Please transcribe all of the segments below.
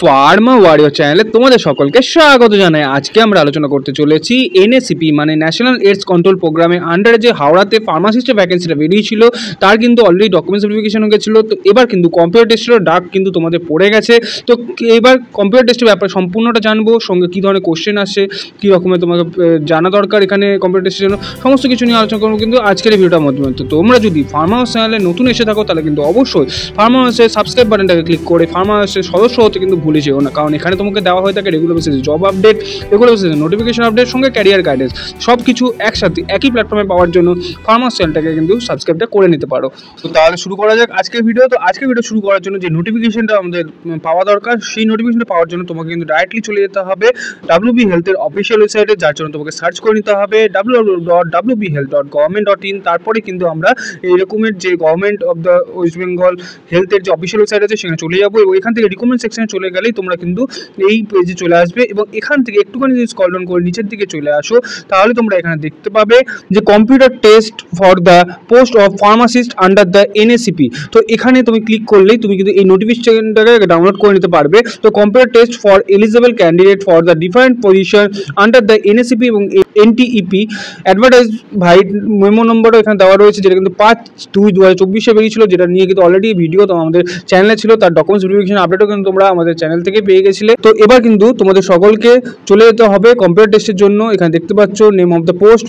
Pharma warrior চ্যানেলে তোমাদের সকলকে স্বাগত জানাই। আজকে আমরা আলোচনা করতে চলেছি এনএসিপি মানে ন্যাশনাল এইডস কন্ট্রোল প্রোগ্রামের আন্ডারে যে হাওড়াতে ফার্মাসিস্টের ভ্যাকেন্সিটা বেরিয়েছিল তার কিন্তু অলরেডি ডকুমেন্টস ভেরিফিকেশন হয়ে গেছিলো। তো এবার কিন্তু কম্পিউটার টেস্টেরও ডাক কিন্তু তোমাদের পড়ে গেছে। তো এবার কম্পিউটার টেস্টের ব্যাপারে সম্পূর্ণটা জানবো, সঙ্গে কী ধরনের কোশ্চেন আসে, কী রকমের তোমাকে জানা দরকার এখানে কম্পিউটার টেস্টের জন্য, সমস্ত কিছু নিয়ে আলোচনা করবো কিন্তু আজকের এই ভিডিওটার মাধ্যমে। তো তোমরা যদি ফার্মা হাউস চ্যানেলে নতুন এসে থাকো তাহলে কিন্তু অবশ্যই ফার্মা হাউসের সাবস্ক্রাইব বাটনটাকে ক্লিক করে ফার্মা হাউসের সদস্য হতে কিন্তু ভুলে যেও না, কারণ এখানে তোমাকে দেওয়া হয়ে থাকে রেগুলার বেসিসে জব আপডেট, রেগুলার বেসিসে নোটিফিকেশন আপডেট, সঙ্গে ক্যারিয়ার গাইডেন্স, সব কিছু একসাথে একই প্ল্যাটফর্মে পাওয়ার জন্য ফার্মা চ্যানেলটাকে কিন্তু সাবস্ক্রাইবটা করে নিতে পারো। তো তাহলে শুরু করা যাক আজকের ভিডিও। তো আজকের ভিডিও শুরু করার জন্য যে নোটিফিকেশনটা আমাদের পাওয়া দরকার, সেই নোটিফিকেশনটা পাওয়ার জন্য তোমাকে কিন্তু ডাইরেক্টলি চলে যেতে হবে WB হেলথের অফিসিয়াল ওয়েবসাইটে, যার জন্য তোমাকে সার্চ করে নিতে হবে www.wbhealth.government.in। তারপরে কিন্তু আমরা এই রকমের যে government of the West Bengal হেলথের যে অফিসিয়াল ওয়েবসাইট আছে সেখানে চলে যাবো, এবং এখান থেকে রিকমেন্ড সেকশনে চলে গেলেই তোমরা কিন্তু এই পেজে চলে আসবে। এবং এখান থেকে একটুখানি যদি স্ক্রল ডাউন করে নিচের দিকে চলে আসো তাহলে তোমরা এখানে দেখতে পাবে যে computer test for the post of pharmacist under the NACP. তো এখানে তুমি ক্লিক করলেই তুমি কিন্তু এই নোটিফিকেশনটাকে ডাউনলোড করে নিতে পারবে। তো computer test for eligible candidate for the different position under the NACP এবং এনটিইপি অ্যাডভার্টাইজ ভাই মেমো নম্বরও এখানে দেওয়া রয়েছে, যেটা কিন্তু 5/2/2024 বেরিয়েছিল, যেটা নিয়ে কিন্তু অলরেডি ভিডিও তো আমাদের চ্যানেলে ছিল, তার ডকুমেন্টস ভেরিফিকেশন আপডেটও কিন্তু তোমরা আমাদের চ্যানেল থেকে পেয়ে গেছিলে। তো এবার কিন্তু তোমাদের সকলকে চলে যেতে হবে কম্পিউটার টেস্টের জন্য। এখানে দেখতে পাচ্ছ name of the post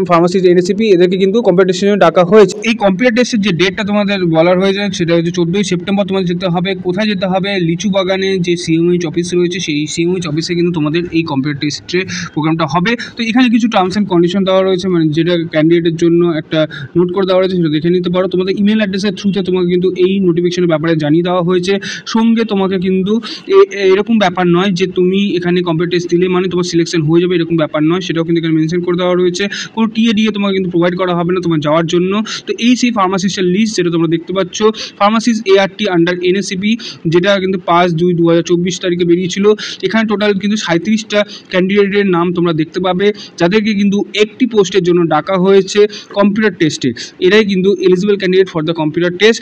pharmacist NACP, এদেরকে কিন্তু কম্পিউটার টেস্টের জন্য ডাকা হয়েছে। এই কম্পিউটার টেস্টের যে ডেটটা তোমাদের বলার হয়েছে সেটা হচ্ছে 14ই সেপ্টেম্বর। তোমাদের যেতে হবে কোথায় যেতে হবে, লিচু বাগানে যে সিএমএইচ অফিস রয়েছে সেই সিএমএইচ অফিসে কিন্তু তোমাদের এই কম্পিউটার টেস্টের প্রোগ্রামটা হবে। তো এখানে কিছু টার্মস অ্যান্ড কন্ডিশন দেওয়া রয়েছে, মানে যেটা ক্যান্ডিডেটের জন্য একটা নোট করে দেওয়া রয়েছে, সেটা দেখে নিতে পারো। তোমাদের ইমেল অ্যাড্রেসের থ্রুতে তোমাকে কিন্তু এই নোটিফিকেশনের ব্যাপারে জানিয়ে দেওয়া হয়েছে। সঙ্গে তোমাকে কিন্তু এরকম ব্যাপার নয় যে তুমি এখানে কম্পিউটার টেস্ট দিলে মানে তোমার সিলেকশন হয়ে যাবে, এরকম ব্যাপার নয়, সেটাও কিন্তু এখানে মেনশন করে দেওয়া রয়েছে। কোনো টিএডিএ তোমাকে কিন্তু প্রোভাইড করা হবে না তোমার যাওয়ার জন্য। তো এই সেই ফার্মাসিস্টের লিস্ট যেটা তোমরা দেখতে পাচ্ছ, ফার্মাসিস্ট ART আন্ডার এনএসিপি, যেটা কিন্তু 5/2/2024 তারিখে বেরিয়েছিল। এখানে টোটাল কিন্তু 37টা ক্যান্ডিডেটের নাম তোমরা দেখতে পাবে, যাদেরকে কিন্তু একটি পোস্টের জন্য ডাকা হয়েছে কম্পিউটার টেস্টে। এরাই কিন্তু eligible candidate for the computer test.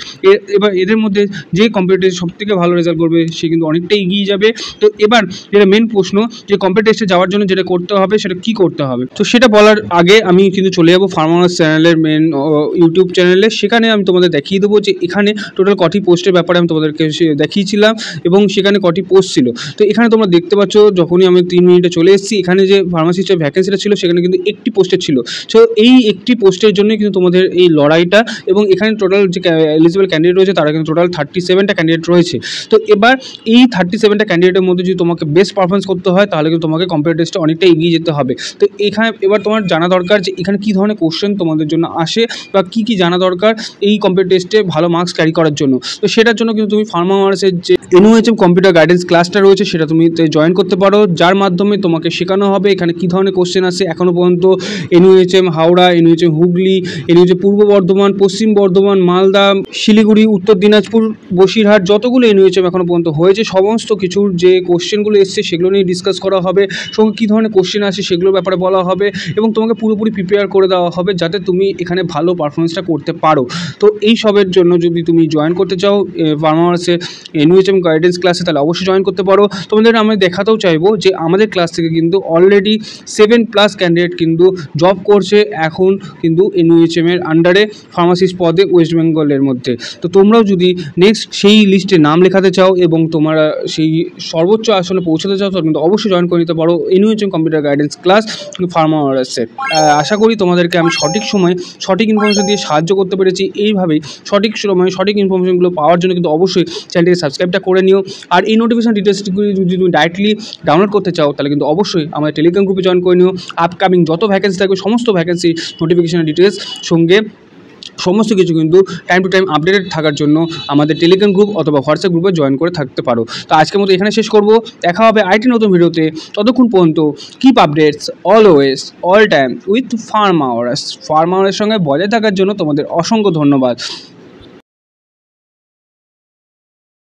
এবার এদের মধ্যে যে কম্পিউটার টেস্ট সব থেকে ভালো রেজাল্ট করবে সে কিন্তু অনেকটাই এগিয়ে যাবে। তো এবার যেটা মেন প্রশ্ন, যে কম্পিউটার টেস্টে যাওয়ার জন্য যেটা করতে হবে সেটা কি করতে হবে, তো সেটা বলার আগে আমি কিন্তু চলে যাবো ফার্মা হাউস চ্যানেলের মেন ইউটিউব চ্যানেলে। সেখানে আমি তোমাদের দেখিয়ে দেবো যে এখানে টোটাল কটি পোস্টের ব্যাপারে আমি তোমাদেরকে দেখিয়েছিলাম এবং সেখানে কটি পোস্ট ছিল। তো এখানে তোমরা দেখতে পাচ্ছ যখনই আমি 3 মিনিটে চলে এসেছি, এখানে যে ফার্মাসিস্টের ভ্যাকেন্সিটা ছিল সেখানে কিন্তু একটি পোস্টের ছিল। সো এই একটি পোস্টের জন্য কিন্তু তোমাদের এই লড়াইটা, এবং এখানে টোটাল যে এলিজিবল ক্যান্ডিডেট রয়েছে তারা কিন্তু টোটাল 37টা ক্যান্ডিডেট রয়েছে। তো এবার এই 37টা ক্যান্ডিডেটের মধ্যে যদি তোমাকে বেস্ট পারফরমেন্স করতে হয় তাহলে কিন্তু তোমাকে কম্পিউটার টেস্টে অনেকটা এগিয়ে যেতে হবে। তো এখানে এবার তোমার জানা দরকার যে এখানে কী ধরনের কোশ্চেন তোমাদের জন্য আসে বা কী কী জানা দরকার এই কম্পিউটার টেস্টে ভালো মার্কস ক্যারি করার জন্য। তো সেটার জন্য কিন্তু তুমি ফার্মা হাউসের যে NOHM কম্পিউটার গাইডেন্স ক্লাসটা রয়েছে সেটা তুমি জয়েন করতে পারো, যার মাধ্যমে তোমাকে শেখানো হবে এখানে কী ধরনের কোশ্চেন আসে। এখনও পর্যন্ত NOHM Howrah, NOHM Hooghly, NOHM পূর্ব বর্ধমান, পশ্চিম বর্ধমান, মালদা, শিলিগুড়ি, উত্তর দিনাজপুর, বসিরহাট, যতগুলো NOHM এখনও পর্যন্ত হয়েছে সমস্ত কিছুর যে কোশ্চেনগুলো এসছে সেগুলো নিয়ে ডিসকাস করা হবে, সঙ্গে কী ধরনের কোশ্চেন আসে সেগুলোর ব্যাপারে বলা হবে, এবং তোমাকে পুরোপুরি প্রিপেয়ার করে দেওয়া হবে যাতে তুমি এখানে ভালো পারফরমেন্সটা করতে পারো। তো এই সবের জন্য যদি তুমি জয়েন করতে চাও ফার্মা হাউসের NOHM গাইডেন্স ক্লাসে তাহলে অবশ্যই জয়েন করতে পারো। তোমাদের আমি দেখাতেও চাইবো যে আমাদের ক্লাস থেকে কিন্তু অলরেডি 7+ ক্যান্ডিডেট কিন্তু জব করছে এখন কিন্তু NOHM এর আন্ডারে ফার্মাসিস্ট পদে ওয়েস্ট বেঙ্গলের মধ্যে। তো তোমরাও যদি নেক্সট সেই লিস্টে নাম লেখাতে চাও এবং তোমরা সেই সর্বোচ্চ আসনে পৌঁছাতে চাও তাহলে কিন্তু অবশ্যই জয়েন করে নিতে পারো NOHM computer guidance class Pharma হাউসে। আশা করি তোমাদেরকে আমি সঠিক সময়ে সঠিক ইনফরমেশন দিয়ে সাহায্য করতে পেরেছি। এইভাবেই সঠিক সময়ে সঠিক ইনফরমেশনগুলো পাওয়ার জন্য কিন্তু অবশ্যই চ্যানেলটিকে সাবস্ক্রাইবটা করে নিও। আর এই নোটিফিকেশন ডিটেলসগুলি যদি তুমি ডাইরেক্টলি ডাউনলোড করতে চাও তাহলে কিন্তু অবশ্যই আমাদের টেলিগ্রাম গ্রুপে জয়েন করে নিও। আপকামিং যত ভ্যাকেন্সি থাকবে সমস্ত ভ্যাকেন্সি নোটিফিকেশনের ডিটেলস সঙ্গে সমস্ত কিছু কিন্তু টাইম টু টাইম আপডেটেড থাকার জন্য আমাদের টেলিগ্রাম গ্রুপ অথবা হোয়াটসঅ্যাপ গ্রুপে জয়েন করে থাকতে পারো। তো আজকের মতো এখানে শেষ করব, দেখা হবে আইটি নতুন ভিডিওতে। ততক্ষণ পর্যন্ত keep updates always all time with Pharma house. Pharma হাউসের সঙ্গে বজায় থাকার জন্য তোমাদের অসংখ্য ধন্যবাদ।